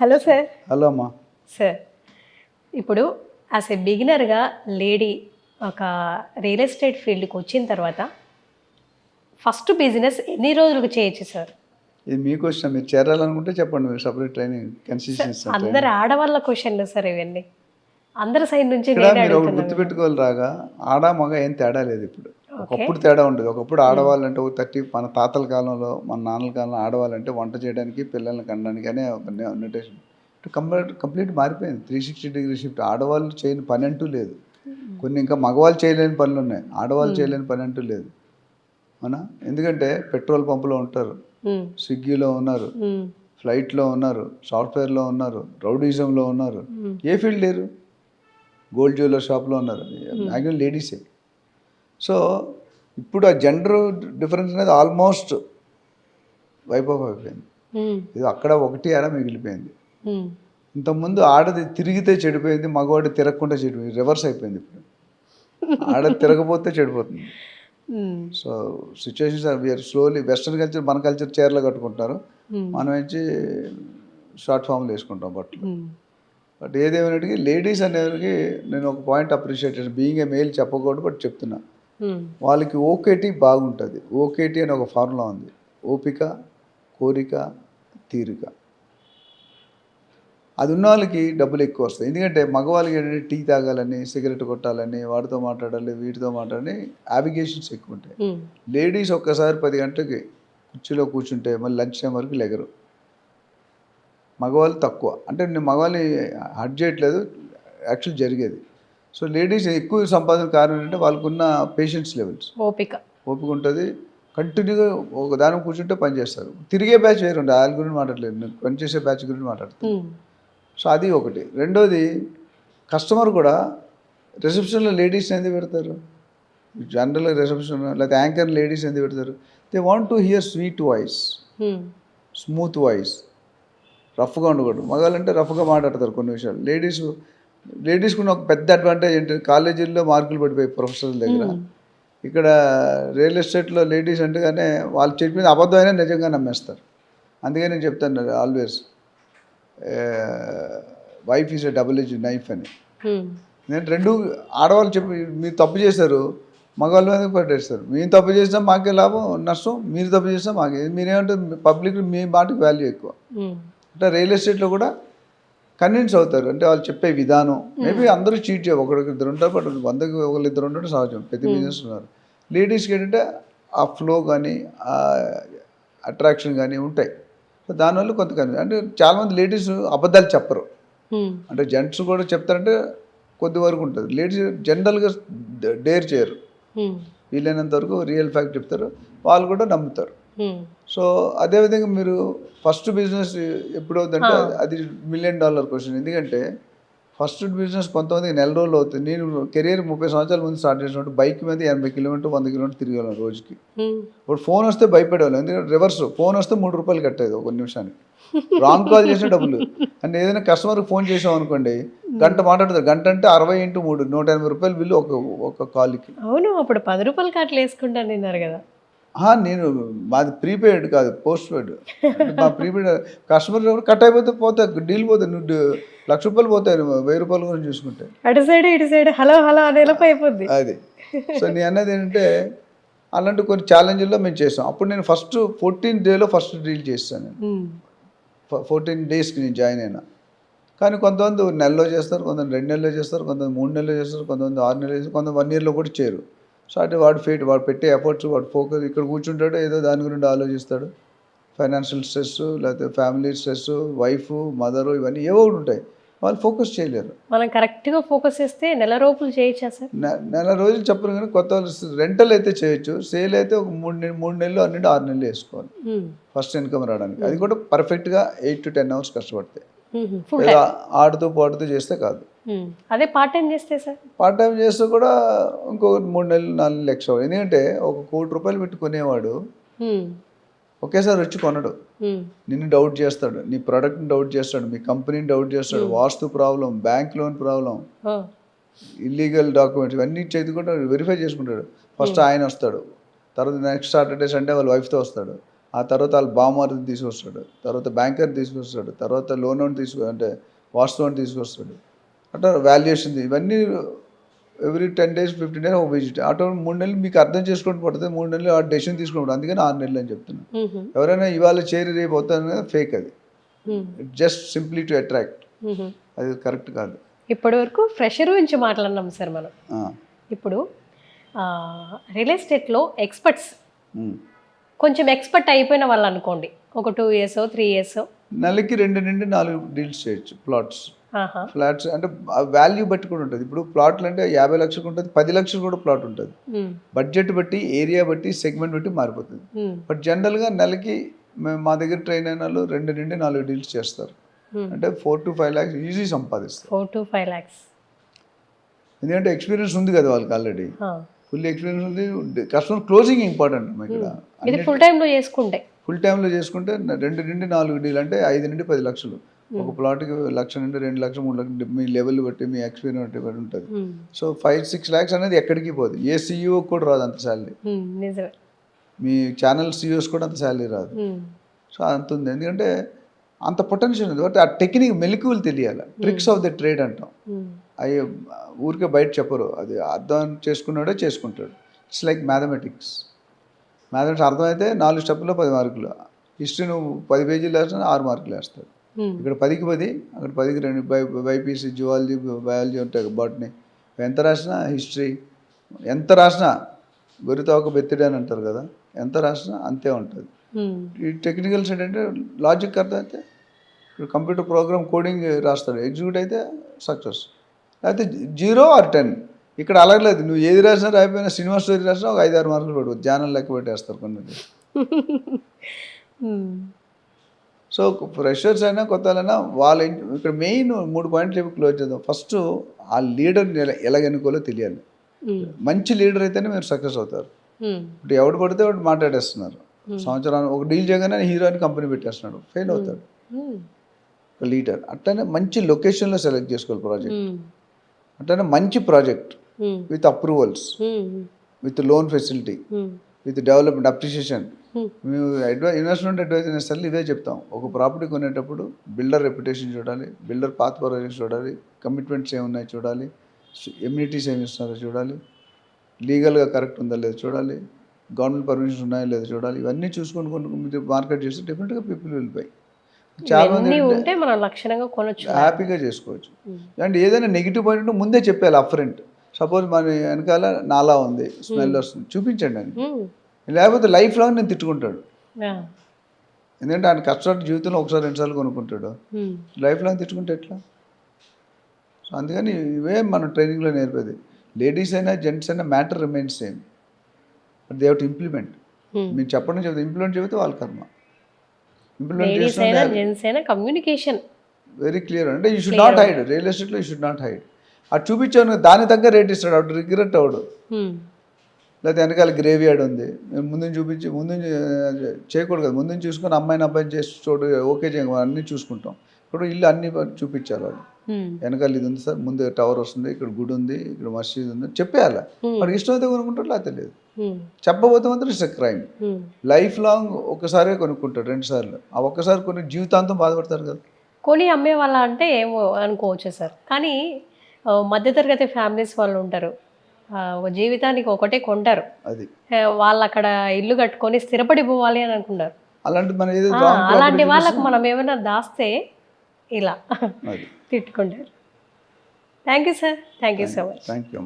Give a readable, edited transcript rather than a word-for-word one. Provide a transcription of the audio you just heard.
Hello sir. Hello అమ్మా. Sir, ఇప్పుడు as a బిగినర్గా lady ఒక రియల్ ఎస్టేట్ ఫీల్డ్కి వచ్చిన తర్వాత ఫస్ట్ బిజినెస్ ఎన్ని రోజులకు చేయొచ్చు సార్? ఇది మీ క్వశ్చన్, మీరు చేరాలనుకుంటే చెప్పండి, మీరు సపరేట్ ట్రైనింగ్ కన్సెషన్ ఇస్తాను. అందరు ఆడవాళ్ళ క్వశ్చన్లు సార్ ఇవన్నీ, అందరి సైడ్ నుంచి ఇక్కడ మీరు ఒకటి గుర్తుపెట్టుకోవాలి, రాగా ఆడ మగ ఏం తేడా లేదు. ఇప్పుడు ఒకప్పుడు తేడా ఉండేది. ఒకప్పుడు ఆడవాళ్ళంటే ఒక 30 మన తాతల కాలంలో మన నాన్నల కాలంలో ఆడవాళ్ళంటే వంట చేయడానికి పిల్లల్ని కనడానికి అనే నోటేషన్. కంప్లీట్ మారిపోయింది. 360 డిగ్రీ షిఫ్ట్. ఆడవాళ్ళు చేయని పని అంటూ లేదు. కొన్ని ఇంకా మగవాళ్ళు చేయలేని పనులు ఉన్నాయి, ఆడవాళ్ళు చేయలేని పని అంటూ లేదు. అవునా? ఎందుకంటే పెట్రోల్ పంపులో ఉంటారు, స్విగ్గీలో ఉన్నారు, ఫ్లైట్లో ఉన్నారు, సాఫ్ట్వేర్లో ఉన్నారు, రౌడీజంలో ఉన్నారు. ఏ ఫీల్డ్ లేరు? గోల్డ్ జ్యువెలర్ షాప్లో ఉన్నారు, మ్యాక్సిమం లేడీసే. సో ఇప్పుడు ఆ జెండర్ డిఫరెన్స్ అనేది ఆల్మోస్ట్ వైప్ ఆఫ్ అయిపోయింది. ఇది అక్కడ ఒకటి అర మిగిలిపోయింది. ఇంతకుముందు ఆడది తిరిగితే చెడిపోయింది, మగవాడు తిరగకుండా చెడిపోయింది. రివర్స్ అయిపోయింది ఇప్పుడు. ఆడది తిరగపోతే చెడిపోతుంది. So situations are we are slowly. Western culture, మన కల్చర్ చీరలు కట్టుకుంటారు, మనం వచ్చి షార్ట్ ఫామ్లు వేసుకుంటాం బట్టలు. బట్ ఏదేమైనటికి లేడీస్ అనేవారికి నేను ఒక పాయింట్ అప్రిషియేట్ చేస్తాను. బీయింగ్ ఏ మేల్ చెప్పకూడదు, బట్ చెప్తున్నా. వాళ్ళకి ఓకేటీ బాగుంటుంది. ఓకేటీ అని ఒక ఫార్ములా ఉంది. ఓపిక, కోరిక, తీరిక. అది ఉన్న వాళ్ళకి డబ్బులు ఎక్కువ వస్తాయి. ఎందుకంటే మగవాళ్ళకి ఏంటంటే టీ తాగాలని, సిగరెట్ కొట్టాలని, వాడితో మాట్లాడాలి, వీటితో మాట్లాడాలి, అవిగేషన్స్ ఎక్కువ ఉంటాయి. లేడీస్ ఒక్కసారి 10 గంటలకి కుర్చీలో కూర్చుంటే మళ్ళీ లంచ్ టైం వరకు లెగరు. మగవాళ్ళు తక్కువ. అంటే నేను మగవాళ్ళని హర్ట్ చేయట్లేదు, యాక్చువల్ జరిగేది. సో లేడీస్ ఎక్కువ సంపాదన కారణం ఏంటంటే వాళ్ళకున్న పేషెన్స్ లెవెల్స్, ఓపిక ఉంటుంది. కంటిన్యూగా ఒక దాని కూర్చుంటే పని చేస్తారు. తిరిగే బ్యాచ్ వేరు ఉండే, వాళ్ళ గురించి మాట్లాడలేదు, నేను పనిచేసే బ్యాచ్ గురించి మాట్లాడుతాను. సో అది ఒకటి. రెండోది, కస్టమర్ కూడా రిసెప్షన్లో లేడీస్ ఎందుకు పెడతారు? జనరల్గా రిసెప్షన్ లేకపోతే యాంకర్ లేడీస్ ఎందుకు పెడతారు? They want to hear sweet voice, smooth voice. రఫ్గా ఉండకూడదు. మగాళ్ళంటే రఫ్గా మాట్లాడతారు కొన్ని విషయాలు. లేడీస్కి ఒక పెద్ద అడ్వాంటేజ్ ఏంటంటే కాలేజీల్లో మార్కులు పడిపోయి ప్రొఫెసర్ల దగ్గర. ఇక్కడ రియల్ ఎస్టేట్లో లేడీస్ అంటేగానే వాళ్ళు చెప్పిన అబద్ధమైనా నిజంగా నమ్మేస్తారు. అందుకే నేను చెప్తాను always, wife is a double edge knife అని. నేను రెండు ఆడవాళ్ళు చెప్పి మీరు తప్పు చేశారు, మగవాళ్ళ మీద పట్టేస్తారు. మేము తప్పు చేసినా మాకే లాభం నష్టం, మీరు తప్పు చేసినా మాకే. మీరేమంటే పబ్లిక్ మీ మాటకి వాల్యూ ఎక్కువ. అంటే రియల్ ఎస్టేట్లో కూడా కన్విన్స్ అవుతారు. అంటే వాళ్ళు చెప్పే విధానం. మేబీ అందరూ చీట్ చేయ, ఒకరిద్దరు ఉంటారు, బట్ 100కి ఒకరిద్దరు ఉండడం సహజం, ప్రతి బిజినెస్ ఉన్నారు. లేడీస్కి ఏంటంటే ఆ ఫ్లో కానీ ఆ అట్రాక్షన్ కానీ ఉంటాయి. సో దానివల్ల కొంత కన్విన్స్. అంటే చాలామంది లేడీస్ అబద్ధాలు చెప్పరు. అంటే జెంట్స్ కూడా చెప్తారంటే కొద్ది వరకు ఉంటుంది. లేడీస్ జనరల్గా డేర్ చేయరు, వీలైనంత వరకు రియల్ ఫ్యాక్ట్ చెప్తారు, వాళ్ళు కూడా నమ్ముతారు. సో అదేవిధంగా మీరు ఫస్ట్ బిజినెస్ ఎప్పుడవుతుందంటే అది $1 మిలియన్ క్వశ్చన్. ఎందుకంటే ఫస్ట్ బిజినెస్ కొంతమందికి నెల రోజులు అవుతుంది. నేను కెరీర్ 30 సంవత్సరాల ముందు స్టార్ట్ చేసినప్పుడు బైక్ మీద 80 కిలోమీటర్ 100 కిలోమీటర్ తిరిగేవాళ్ళం రోజుకి. ఇప్పుడు ఫోన్ వస్తే భయపడేవాళ్ళం. ఎందుకంటే రివర్స్, ఫోన్ వస్తే ₹3 కట్టేది ఒక నిమిషానికి. రాంగ్ కాల్ చేసిన డబ్బులు. అంటే ఏదైనా కస్టమర్కి ఫోన్ చేసాం అనుకోండి, గంట మాట్లాడతారు. గంట అంటే 60 × 3 ₹180 బిల్లు ఒక కాల్కి. అవును, అప్పుడు ₹10 అట్లా వేసుకుంటాను అన్నారు కదా. నేను మాది ప్రీపెయిడ్ కాదు, పోస్ట్ పెయిడ్. మా ప్రీపెయిడ్ కస్టమర్ కట్ అయిపోతే పోతాయి, డీల్ పోతాయి. నువ్వు ₹1,00,000 పోతాయి ₹1,000 గురించి చూసుకుంటే. అటు సైడ్ ఇటు సైడ్ హలో హలో అనేలోపు అయిపోద్ది అది. సో నేను అన్నది ఏంటంటే అలాంటి కొన్ని ఛాలెంజ్ల్లో మేము చేసాం. అప్పుడు నేను ఫస్ట్ 14 డేలో ఫస్ట్ డీల్ చేస్తాను. నేను 14 డేస్కి నేను జాయిన్ అయినా. కానీ కొంతమంది నెలలో చేస్తారు, కొంతమంది 2 నెలల్లో చేస్తారు, కొంతమంది 3 నెలల్లో చేస్తారు, కొంతమంది 6 నెలలు చేస్తారు, కొంతమంది 1 ఇయర్లో కూడా చేయరు. సో అంటే వాడు ఫేట్, వాడు పెట్టే ఎఫర్ట్స్, వాడు ఫోకస్. ఇక్కడ కూర్చుంటాడు, ఏదో దాని గురించి ఆలోచిస్తాడు. ఫైనాన్షియల్ స్ట్రెస్, లేకపోతే ఫ్యామిలీ స్ట్రెస్, వైఫ్, మదరు, ఇవన్నీ ఏవో ఒకటి ఉంటాయి. వాళ్ళు ఫోకస్ చేయలేరు. మనం కరెక్ట్గా ఫోకస్ చేస్తే నెల రోజులు చేయొచ్చా సార్? నెల రోజులు చెప్పరు. కానీ కొత్త రెంటల్ అయితే చేయొచ్చు. సేల్ అయితే ఒక 3 నెలలు, 6 నెలలు వేసుకోవాలి ఫస్ట్ ఇన్కమ్ రావడానికి. అది కూడా పర్ఫెక్ట్గా 8 to 10 hours కష్టపడతాయి. ఆడుతూ పాడుతూ చేస్తే కాదు. అదే పార్ట్ టైం చేస్తే సార్? పార్ట్ టైం చేస్తే కూడా ఇంకొక 3 నెలలు 4 నెలలు ఎక్స్ట్రా. ఎందుకంటే ఒక ₹1,00,00,000 పెట్టి కొనేవాడు ఒకేసారి వచ్చి కొనడు. నిన్ను డౌట్ చేస్తాడు, నీ ప్రోడక్ట్ని డౌట్ చేస్తాడు, మీ కంపెనీని డౌట్ చేస్తాడు, vastu problem, bank loan problem, illegal documents ఇవన్నీ చేతి కూడా వెరిఫై చేసుకుంటాడు. ఫస్ట్ ఆయన వస్తాడు, తర్వాత నెక్స్ట్ సాటర్డే సండే వాళ్ళ వైఫ్తో వస్తాడు, ఆ తర్వాత వాళ్ళ బావమరిది తీసుకొస్తాడు, తర్వాత బ్యాంకర్ తీసుకొస్తాడు, తర్వాత లోన్ అంటే వాస్తు లోన్ తీసుకొస్తాడు. అట్లా వాల్యుయేషన్ ఇవన్నీ ఎవ్రీ 10 days 15 days ఒక విజిట్. అటు 3 నెలలు మీకు అర్థం చేసుకుంటూ పడుతుంది, 3 నెలలు ఆ డెసిషన్ తీసుకుంటాడు. అందుకని 6 నెలలు అని చెప్తున్నాను. ఎవరైనా ఇవాళ చేరి రేపు అవుతాను కదా, ఫేక్ అది. జస్ట్ సింప్లీ టు అట్రాక్ట్, అది కరెక్ట్ కాదు. ఇప్పటి వరకు ఫ్రెషర్ గురించి మాట్లాడినాం సార్ మనం. ఇప్పుడు రియల్ ఎస్టేట్లో ఎక్స్పర్ట్స్, కొంచెం ఎక్స్పర్ట్ అయిపోయిన వాళ్ళు అనుకోండి, ఒక 2 years 3 years, నెలకి 2 నుండి 4 డీల్స్ చేయొచ్చు. ఫ్లాట్స్ అంటే వాల్యూ బట్టి కూడా ఉంటుంది. ఇప్పుడు ప్లాట్లు అంటే 50 లక్షలకు ఉంటుంది, 10 లక్షలు కూడా ప్లాట్ ఉంటుంది. బడ్జెట్ బట్టి, ఏరియా బట్టి, సెగ్మెంట్ బట్టి మారిపోతుంది. బట్ జనరల్గా నెలకి మా దగ్గర ట్రైన్ అయిన వాళ్ళు 2 నుండి 4 డీల్స్ చేస్తారు. అంటే 4 to 5 lakhs ఈజీ సంపాదిస్తారు. 4 to 5 lakhs. ఎందుకంటే ఎక్స్పీరియన్స్ ఉంది కదా వాళ్ళకి, ఆల్రెడీ ఫుల్ ఎక్స్పీరియన్స్ ఉంది. కస్టమర్ క్లోజింగ్ ఇంపార్టెంట్ ఇక్కడ. ఇది ఫుల్ టైంలో చేసుకుంటే, ఫుల్ టైంలో చేసుకుంటే 2 నుండి 4 డీల్ అంటే 5 నుండి 10 లక్షలు. ఒక ప్లాట్కి 1 లక్ష నుండి 2 లక్షలు 3 లక్షలు మీ లెవెల్ బట్టి, మీ ఎక్స్పీరియన్స్ బట్టి ఉంటుంది. సో 5-6 lakhs అనేది ఎక్కడికి పోదు. ఏ CEO కూడా రాదు అంత శాలరీ. మీ ఛానల్ CEOs కూడా అంత శాలరీ రాదు. సో అంత ఉంది. ఎందుకంటే అంత పొటెన్షియల్ ఉంది. బట్ ఆ టెక్నిక్ మెలకువలు తెలియాలి. ట్రిక్స్ ఆఫ్ ద ట్రేడ్ అంటాం. అవి ఊరికే బయట చెప్పరు. అది అర్థం చేసుకున్నాడే చేసుకుంటాడు. It's like mathematics. అర్థమైతే 4 స్టెప్లో 10 మార్కులు. హిస్టరీ నువ్వు 10 పేజీలు వేసినా 6 మార్కులు వేస్తాడు. ఇక్కడ 10కి 10, అక్కడ 10కి 2. బైపీసీ, జువాలజీ, బయాలజీ ఉంటాయి, బాటనీ. ఎంత రాసినా హిస్టరీ, ఎంత రాసినా గొరితావక బెత్తిడి అని అంటారు కదా, ఎంత రాసినా అంతే ఉంటుంది. ఈ టెక్నికల్ సైడ్ అంటే లాజిక్ అర్థం అయితే ఇప్పుడు కంప్యూటర్ ప్రోగ్రామ్ కోడింగ్ రాస్తాడు, ఎగ్జిక్యూట్ అయితే సక్సెస్. అయితే 0 or 10. ఇక్కడ అలాగలేదు. నువ్వు ఏది రాసినా రాయిపోయినా, సినిమా స్టోరీ రాసినా ఒక 5-6 మార్కులు పడుతుంది. ధ్యానం లెక్క పెట్టేస్తారు కొన్ని. సో ఫ్రెషర్స్ అయినా కొత్త అయినా వాళ్ళ ఇక్కడ మెయిన్ 3 పాయింట్లు చెప్పి క్లోజ్ చేద్దాం. ఫస్ట్ ఆ లీడర్ని ఎలా ఎన్నుకోవాలో తెలియాలి. మంచి లీడర్ అయితేనే మీరు సక్సెస్ అవుతారు. ఇప్పుడు ఎవడు పడితే వాడు మాట్లాడేస్తున్నారు. సంవత్సరానికి ఒక డీల్ చేయగానే హీరో అని కంపెనీ పెట్టేస్తున్నాడు, ఫెయిల్ అవుతాడు. ఒక లీడర్ అట్లనే మంచి లొకేషన్లో సెలెక్ట్ చేసుకోవాలి ప్రాజెక్ట్. అట్లనే మంచి project with approvals, with loan facility, with development appreciation. మేము ఇన్వెస్ట్మెంట్ అడ్వైజ్ చేస్తే ఇదే చెప్తాం. ఒక ప్రాపర్టీ కొనేటప్పుడు బిల్డర్ రెప్యుటేషన్ చూడాలి, బిల్డర్ పాత్ ప్రాజెక్ట్స్ చూడాలి, కమిట్మెంట్స్ ఏమున్నాయి చూడాలి, ఎమ్యూనిటీస్ ఏమి ఇస్తున్నారో చూడాలి, లీగల్గా కరెక్ట్ ఉందా లేదో చూడాలి, గవర్నమెంట్ పర్మిషన్స్ ఉన్నాయో లేదో చూడాలి. ఇవన్నీ చూసుకొని కొన్ని మార్కెట్ చేస్తే డెఫినెట్గా పీపుల్ వెళ్ళిపోయి చాలా మంది ఉంటే మనం లక్షణంగా కొనొచ్చు, హ్యాపీగా చేసుకోవచ్చు. అండ్ ఏదైనా నెగిటివ్ పాయింట్ ముందే చెప్పాలి అప్ఫ్రంట్. సపోజ్ మన వెనకాల నాలా ఉంది, స్మెల్ వస్తుంది, చూపించండి అని. లేకపోతే లైఫ్ లాంగ్ నేను తిట్టుకుంటాడు. ఎందుకంటే ఆయన కష్టపడి జీవితంలో 1-2 సార్లు కొనుక్కుంటాడు, లైఫ్ లాంగ్ తిట్టుకుంటే ఎట్లా? సో అందుకని ఇవే మనం ట్రైనింగ్లో నేర్పేది. లేడీస్ అయినా జెంట్స్ అయినా matter remains same, but they have to implement. మీరు చెప్పడం చెబితే ఇంప్లిమెంట్ చెబితే వాళ్ళ కర్మ. ఇంప్లిమెంట్ చేసిన కమ్యూనికేషన్ వెరీ క్లియర్. అంటే you should not hide. Real ఎస్టేట్లో యూ షుడ్ నాట్ హైడ్. అది చూపించాను, దాని తగ్గ రేట్ ఇస్తాడు, అప్పుడు రిగ్రెట్ అవడు. లేకపోతే వెనకాల గ్రేవీ యార్డ్ ఉంది, ముందు చూపించి ముందు చేయకూడదు కదా. ముందు చూసుకొని అబ్బాయిని చేసి చూడు, ఓకే చేయ అన్నీ చూసుకుంటాం. ఇప్పుడు ఇల్లు అన్ని చూపించాలి వాళ్ళు. వెనకాల ఇది ఉంది సార్, ముందు టవర్ వస్తుంది, ఇక్కడ గుడి ఉంది, ఇక్కడ మసీద్ ఉంది, చెప్పేయాలి. వాడికి ఇష్టమైతే కొనుక్కుంటాడు, లేకపోతే లేదు. చెప్పబోతే మాత్రం it's a crime. Life long ఒకసారి కొనుక్కుంటాడు, 2 సార్లు. ఆ ఒక్కసారి కొన్ని జీవితాంతం బాధపడతారు కదా. కొని అమ్మే వాళ్ళ అంటే ఏమో అనుకోవచ్చు సార్, కానీ మధ్యతరగతి ఫ్యామిలీస్ వాళ్ళు ఉంటారు, ఒక జీవితానికి ఒకటే కొంటారు. అది వాళ్ళు అక్కడ ఇల్లు కట్టుకొని స్థిరపడిపోవాలి అని అనుకుంటారు. అలాంటి వాళ్ళకు మనం ఏమైనా దాస్తే ఇలా తిట్టుకుంటారు. Thank you sir, thank you so much. Thank you.